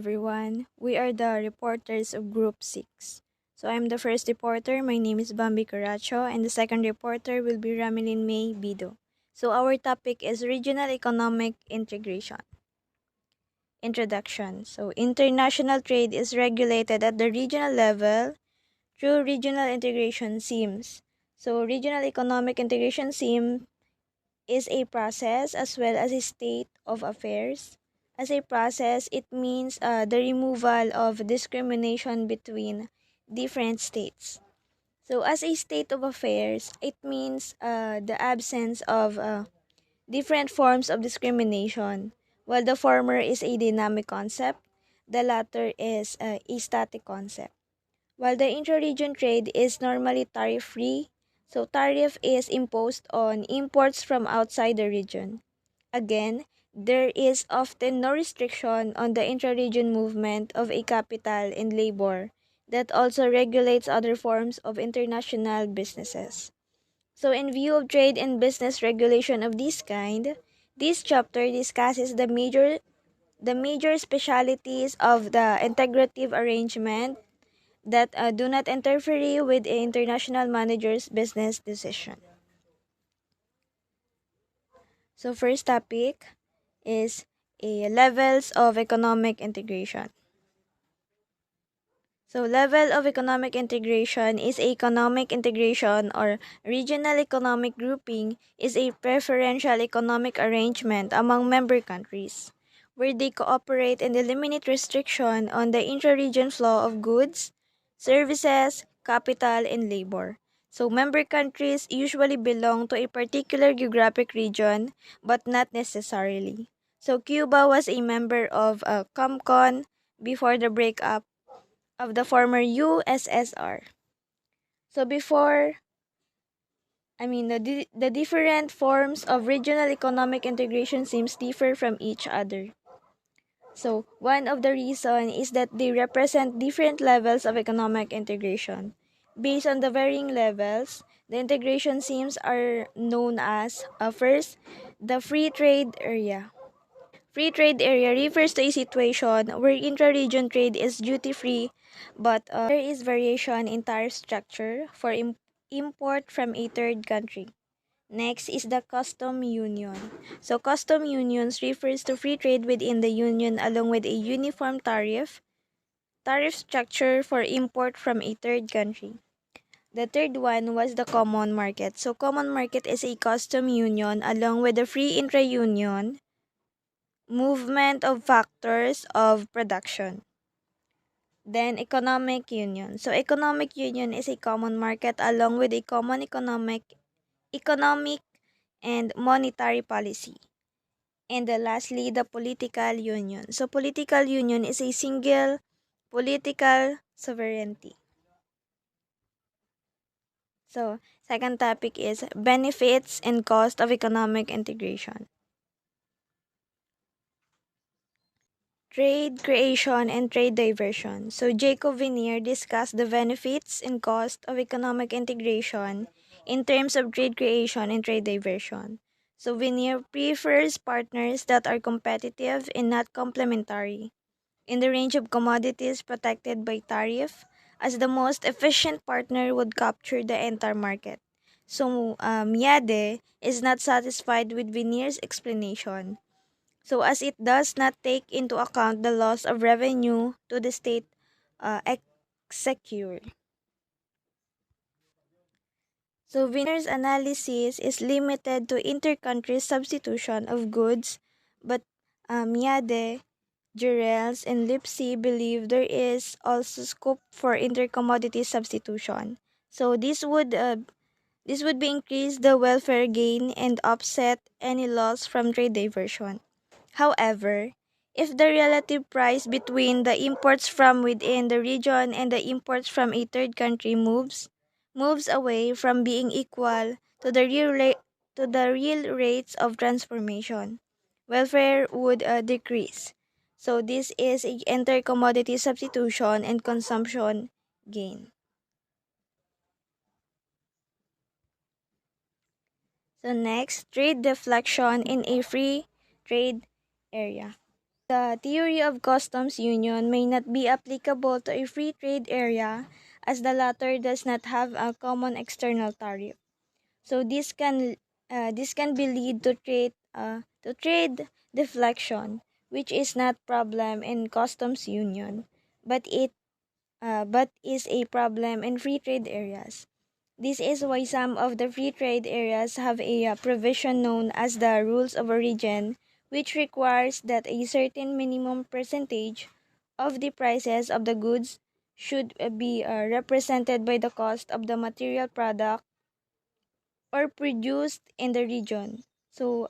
everyone. We are the reporters of Group 6. So I'm the first reporter. My name is Bambi Caracho, and the second reporter will be Ramilin May Bido. So our topic is regional economic integration. Introduction. So international trade is regulated at the regional level through regional integration schemes. So regional economic integration scheme is a process as well as a state of affairs. As a process, it means the removal of discrimination between different states. So, as a state of affairs, it means the absence of different forms of discrimination. While the former is a dynamic concept, the latter is a static concept. While the intra-region trade is normally tariff-free, so tariff is imposed on imports from outside the region. Again, there is often no restriction on the intra-region movement of a capital and labor that also regulates other forms of international businesses. So in view of trade and business regulation of this kind, this chapter discusses the major specialities of the integrative arrangement that do not interfere with the international manager's business decision. So first topic is levels of economic integration. So level of economic integration is economic integration or regional economic grouping is a preferential economic arrangement among member countries where they cooperate and eliminate restriction on the intra-region flow of goods, services, capital, and labor. So member countries usually belong to a particular geographic region but not necessarily. So Cuba was a member of COMCON before the breakup of the former USSR. So the different forms of regional economic integration seems differ from each other. So one of the reason is that they represent different levels of economic integration. Based on the varying levels, the integration schemes are known as first, the free trade area. Free trade area refers to a situation where intra-region trade is duty-free, but there is variation in tariff structure for import from a third country. Next is the custom union. So custom unions refers to free trade within the union along with a uniform tariff structure for import from a third country. The third one was the common market. So common market is a custom union along with the free intra-union movement of factors of production. Then economic union. So economic union is a common market along with a common economic and monetary policy. And lastly, the political union. So political union is a single political sovereignty. So second topic is benefits and cost of economic integration. Trade creation and trade diversion. So Jacob Vinier discussed the benefits and cost of economic integration in terms of trade creation and trade diversion. So Vinier prefers partners that are competitive and not complementary in the range of commodities protected by tariff, as the most efficient partner would capture the entire market. So Miade is not satisfied with Vinier's explanation. So as it does not take into account the loss of revenue to the state exchequer. So Vinier's analysis is limited to inter-country substitution of goods, but Miade, Jurels, and Lipsy believe there is also scope for inter-commodity substitution. So this would be increase the welfare gain and offset any loss from trade diversion. However, if the relative price between the imports from within the region and the imports from a third country moves away from being equal to the real rates of transformation, welfare would decrease. So this is a enter commodity substitution and consumption gain. So next, trade deflection in a free trade area. The theory of customs union may not be applicable to a free trade area as the latter does not have a common external tariff. So this can be lead to trade deflection, which is not problem in customs union, but is a problem in free trade areas. This is why some of the free trade areas have a provision known as the rules of origin, which requires that a certain minimum percentage of the prices of the goods should be represented by the cost of the material product or produced in the region. So,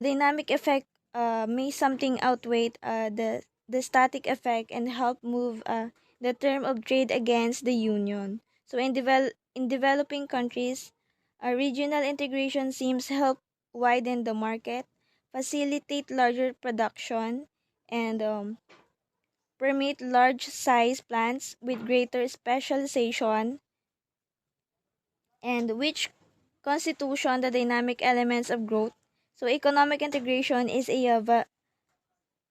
dynamic effect may something outweigh the static effect and help move the term of trade against the union. So, in developing countries, regional integration seems help widen the market, facilitate larger production, and permit large size plants with greater specialization, and which constitution the dynamic elements of growth. So economic integration is a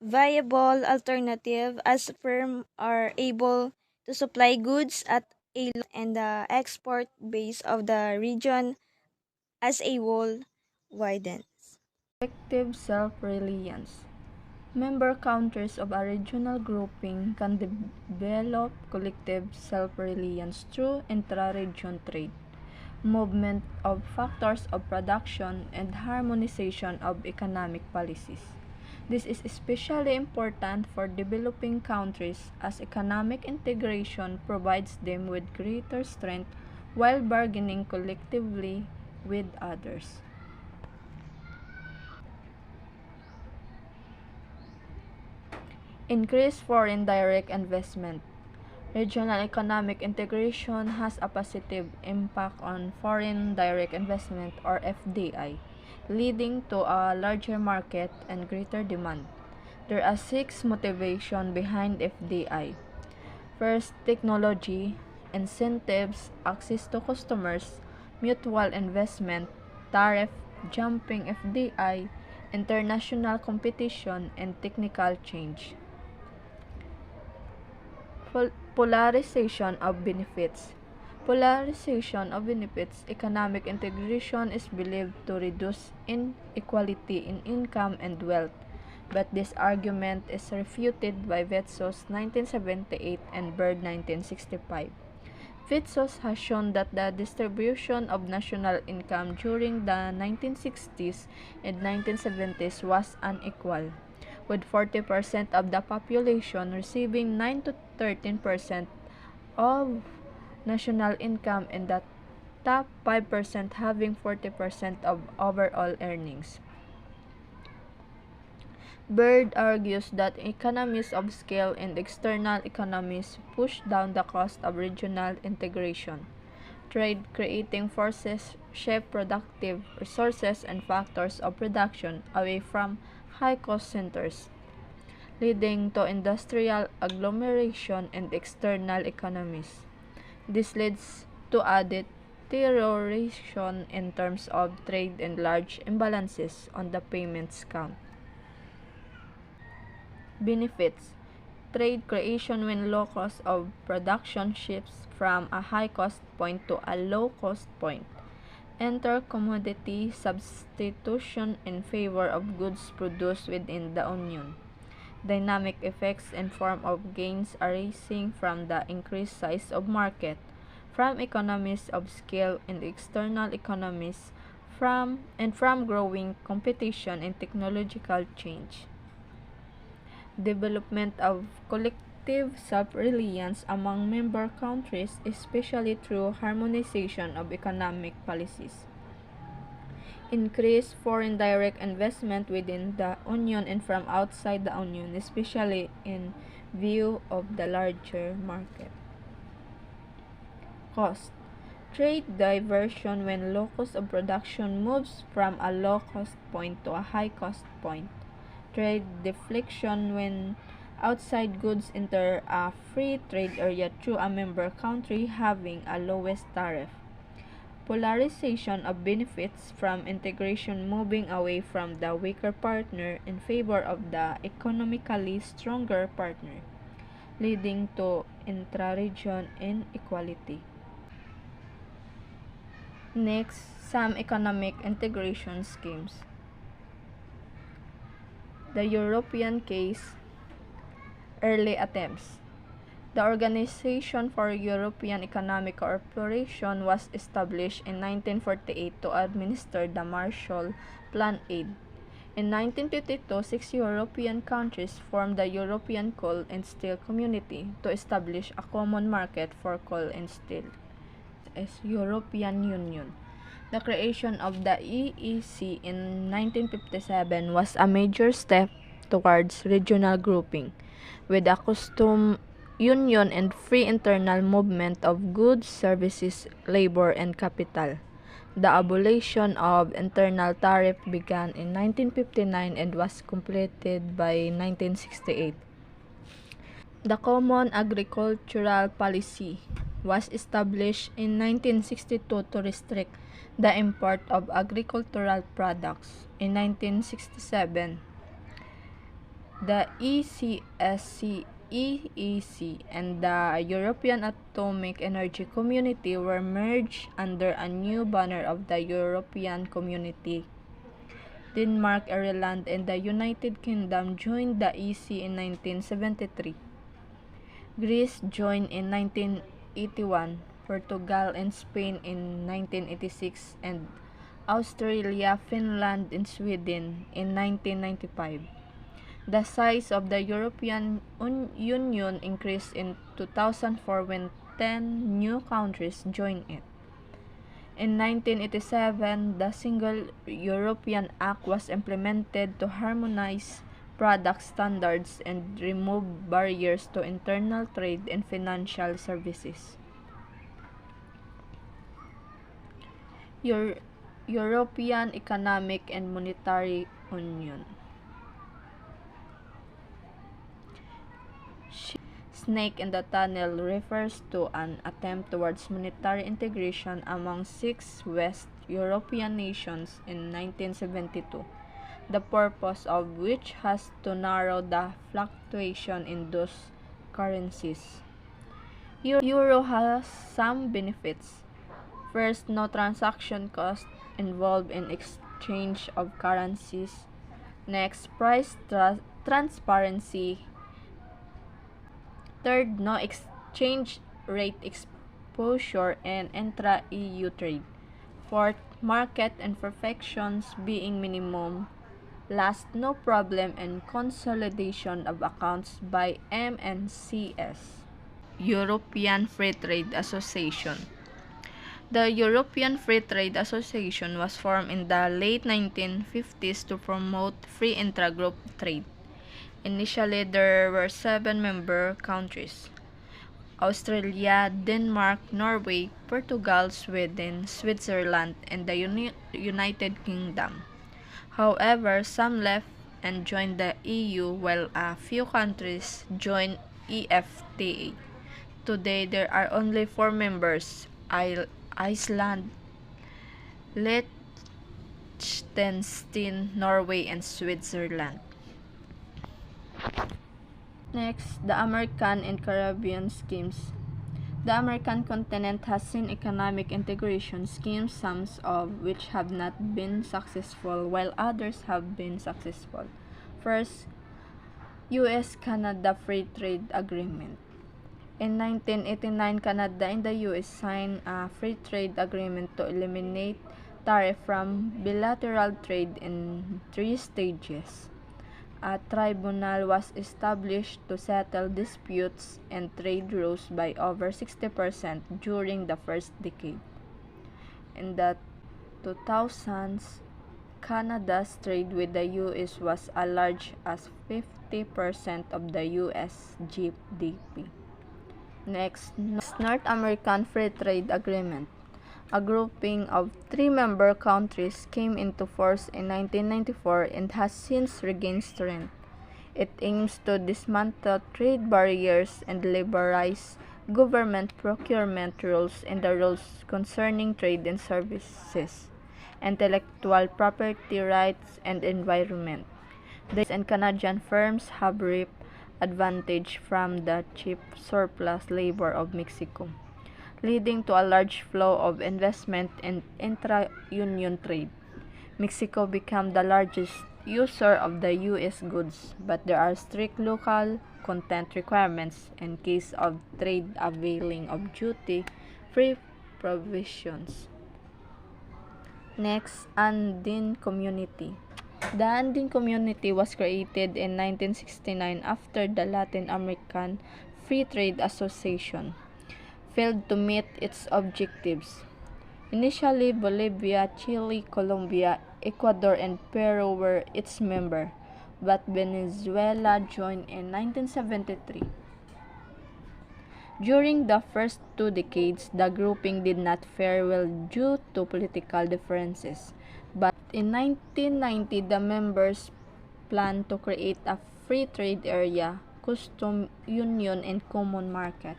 viable alternative as firms are able to supply goods at a low and the export base of the region as a whole widens. Collective self-reliance. Member countries of a regional grouping can develop collective self-reliance through intra-region trade, movement of factors of production, and harmonization of economic policies. This is especially important for developing countries as economic integration provides them with greater strength while bargaining collectively with others. Increased foreign direct investment. Regional economic integration has a positive impact on foreign direct investment or FDI, leading to a larger market and greater demand. There are six motivations behind FDI. First, technology, incentives, access to customers, mutual investment, tariff, jumping FDI, international competition, and technical change. Polarization of benefits. Polarization of benefits. Economic integration is believed to reduce inequality in income and wealth, but this argument is refuted by Vetsos 1978 and Bird 1965. Vetsos has shown that the distribution of national income during the 1960s and 1970s was unequal, with 40% of the population receiving 9 to 13% of national income and the top 5% having 40% of overall earnings. Bird argues that economies of scale and external economies push down the cost of regional integration. Trade creating forces shape productive resources and factors of production away from high-cost centers, leading to industrial agglomeration and external economies. This leads to a deterioration in terms of trade and large imbalances on the payments count. Benefits. Trade creation when low cost of production shifts from a high cost point to a low cost point. Enter commodity substitution in favor of goods produced within the Union. Dynamic effects in form of gains arising from the increased size of market, from economies of scale and external economies, from growing competition and technological change. Development of collective self-reliance among member countries, especially through harmonization of economic policies. Increase foreign direct investment within the Union and from outside the Union, especially in view of the larger market. Cost. Trade diversion when locus of production moves from a low-cost point to a high-cost point. Trade deflection when outside goods enter a free trade area through a member country having a lowest tariff. polarization of benefits from integration, moving away from the weaker partner in favor of the economically stronger partner, leading to intra-region inequality. Next, some economic integration schemes. The European case, early attempts. The Organization for European Economic Cooperation was established in 1948 to administer the Marshall Plan aid. In 1952, 6 European countries formed the European Coal and Steel Community to establish a common market for coal and steel as European Union. The creation of the EEC in 1957 was a major step towards regional grouping, with a custom union and free internal movement of goods, services, labor, and capital. The abolition of internal tariff began in 1959 and was completed by 1968. The Common Agricultural Policy was established in 1962 to restrict the import of agricultural products. In 1967, the EEC and the European Atomic Energy Community were merged under a new banner of the European Community. Denmark, Ireland, and the United Kingdom joined the EEC in 1973. Greece joined in 1981, Portugal and Spain in 1986, and Australia, Finland, and Sweden in 1995. The size of the European Union increased in 2004 when 10 new countries joined it. In 1987, the Single European Act was implemented to harmonize product standards and remove barriers to internal trade and financial services. European Economic and Monetary Union. Snake in the Tunnel refers to an attempt towards monetary integration among 6 West European nations in 1972, the purpose of which has to narrow the fluctuation in those currencies. Euro has some benefits. First, no transaction cost involved in exchange of currencies. Next, price transparency. Third, no exchange rate exposure and intra-EU trade. Fourth, market imperfections being minimum. Last, no problem and consolidation of accounts by MNCS. European Free Trade Association. The European Free Trade Association was formed in the late 1950s to promote free intra-group trade. Initially, there were 7 member countries: Australia, Denmark, Norway, Portugal, Sweden, Switzerland, and the United Kingdom. However, some left and joined the EU, while a few countries joined EFTA. Today, there are only 4 members: Iceland, Liechtenstein, Norway, and Switzerland. Next, the American and Caribbean schemes. The American continent has seen economic integration schemes, some of which have not been successful, while others have been successful. First, U.S.-Canada Free Trade Agreement. In 1989, Canada and the U.S. signed a free trade agreement to eliminate tariff from bilateral trade in 3 stages. A tribunal was established to settle disputes, and trade rose by over 60% during the first decade. In the 2000s, Canada's trade with the U.S. was as large as 50% of the U.S. GDP. Next, North American Free Trade Agreement. A grouping of 3 member countries came into force in 1994 and has since regained strength. It aims to dismantle trade barriers and liberalize government procurement rules, and the rules concerning trade and services, intellectual property rights, and environment. The US and Canadian firms have reaped advantage from the cheap surplus labor of Mexico, leading to a large flow of investment and intra-union trade. Mexico became the largest user of the U.S. goods, but there are strict local content requirements in case of trade availing of duty-free provisions. Next, Andean Community. The Andean Community was created in 1969 after the Latin American Free Trade Association failed to meet its objectives. Initially, Bolivia, Chile, Colombia, Ecuador, and Peru were its members, but Venezuela joined in 1973. During the first 2 decades, the grouping did not fare well due to political differences, but in 1990, the members planned to create a free trade area, custom union, and common market.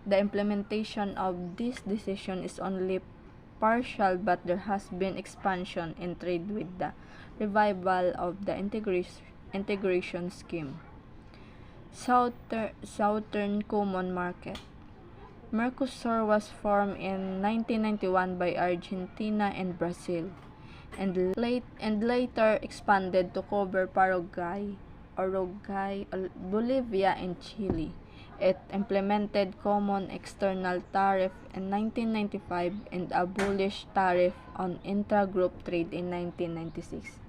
The implementation of this decision is only partial, but there has been expansion in trade with the revival of the integration scheme. Southern Common Market. Mercosur was formed in 1991 by Argentina and Brazil, and later expanded to cover Paraguay, Uruguay, Bolivia, and Chile. It implemented common external tariff in 1995 and abolished tariff on intra-group trade in 1996.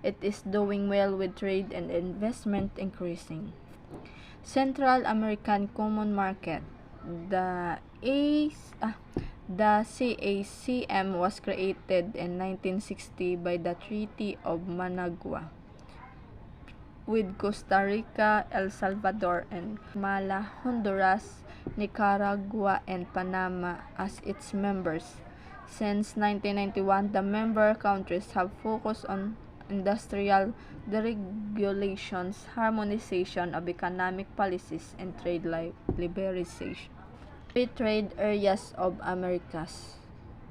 It is doing well with trade and investment increasing. Central American Common Market. The CACM was created in 1960 by the Treaty of Managua, with Costa Rica, El Salvador, and Guatemala, Honduras, Nicaragua, and Panama as its members. Since 1991, the member countries have focused on industrial deregulations, harmonization of economic policies, and trade liberalization. Free Trade Areas of Americas.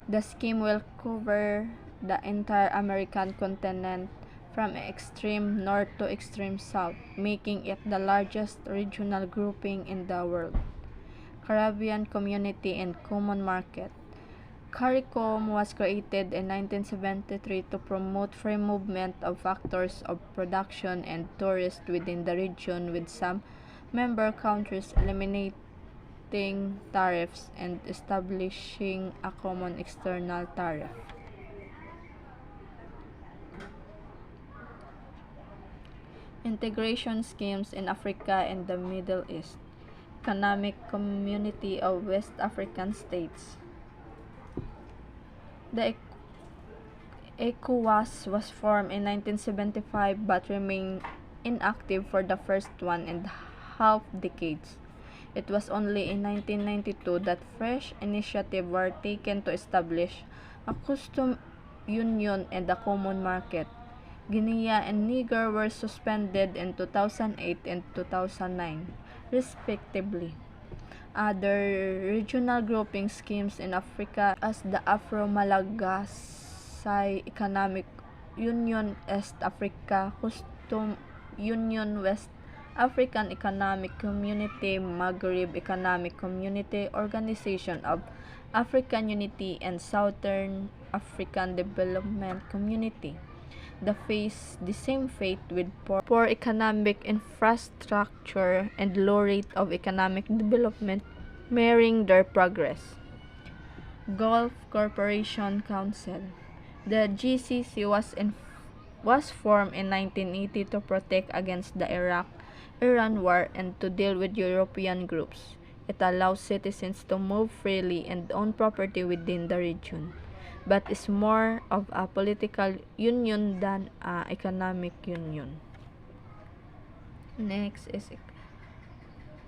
The scheme will cover the entire American continent from extreme north to extreme south, making it the largest regional grouping in the world. Caribbean Community and Common Market. CARICOM was created in 1973 to promote free movement of factors of production and tourists within the region, with some member countries eliminating tariffs and establishing a common external tariff. Integration schemes in Africa and the Middle East. Economic Community of West African States. The ECOWAS was formed in 1975 but remained inactive for the first 1.5 decades. It was only in 1992 that fresh initiatives were taken to establish a custom union and a common market. Guinea and Niger were suspended in 2008 and 2009, respectively. Other regional grouping schemes in Africa as the Afro-Malagasy Economic Union, East Africa Custom Union, West African Economic Community, Maghreb Economic Community, Organization of African Unity, and Southern African Development Community. They face the same fate, with poor economic infrastructure and low rate of economic development marring their progress. Gulf Cooperation Council. The GCC was formed in 1980 to protect against the Iraq-Iran war and to deal with European groups. It allows citizens to move freely and own property within the region, but is more of a political union than an economic union. Next is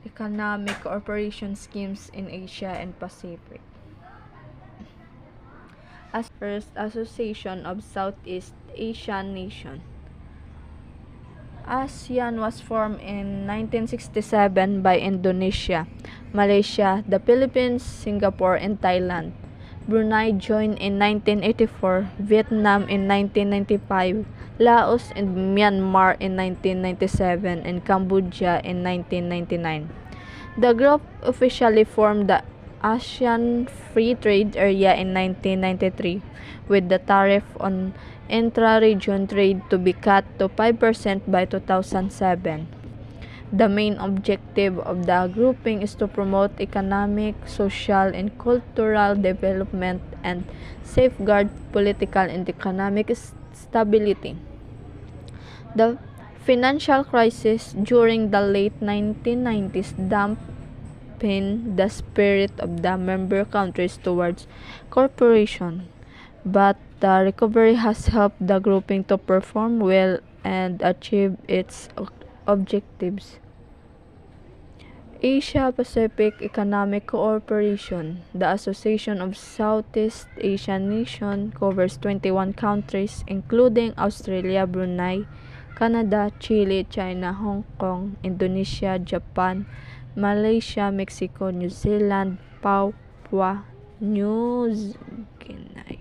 economic cooperation schemes in Asia and Pacific. As first Association of Southeast Asian Nations. ASEAN was formed in 1967 by Indonesia, Malaysia, the Philippines, Singapore, and Thailand. Brunei joined in 1984, Vietnam in 1995, Laos and Myanmar in 1997, and Cambodia in 1999. The group officially formed the ASEAN Free Trade Area in 1993, with the tariff on intra-region trade to be cut to 5% by 2007. The main objective of the grouping is to promote economic, social, and cultural development and safeguard political and economic stability. The financial crisis during the late 1990s dampened the spirit of the member countries towards cooperation, but the recovery has helped the grouping to perform well and achieve its objectives. Asia-Pacific Economic Cooperation, the Association of Southeast Asian Nations, covers 21 countries including Australia, Brunei, Canada, Chile, China, Hong Kong, Indonesia, Japan, Malaysia, Mexico, New Zealand, Papua New Guinea,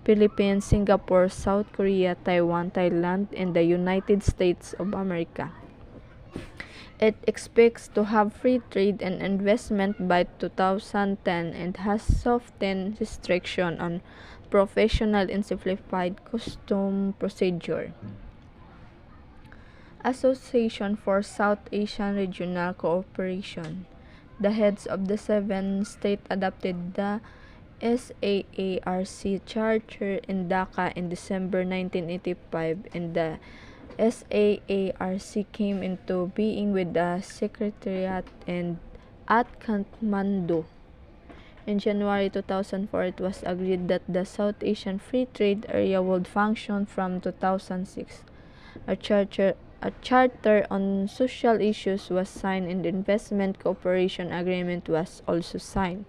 Philippines, Singapore, South Korea, Taiwan, Thailand, and the United States of America. It expects to have free trade and investment by 2010 and has softened restrictions on professional and simplified custom procedure. Association for South Asian Regional Cooperation. The heads of the 7 states adopted the SAARC Charter in Dhaka in December 1985, and the SAARC came into being with the Secretariat at Kathmandu. In January 2004, it was agreed that the South Asian Free Trade Area would function from 2006. A charter on social issues was signed and the investment cooperation agreement was also signed.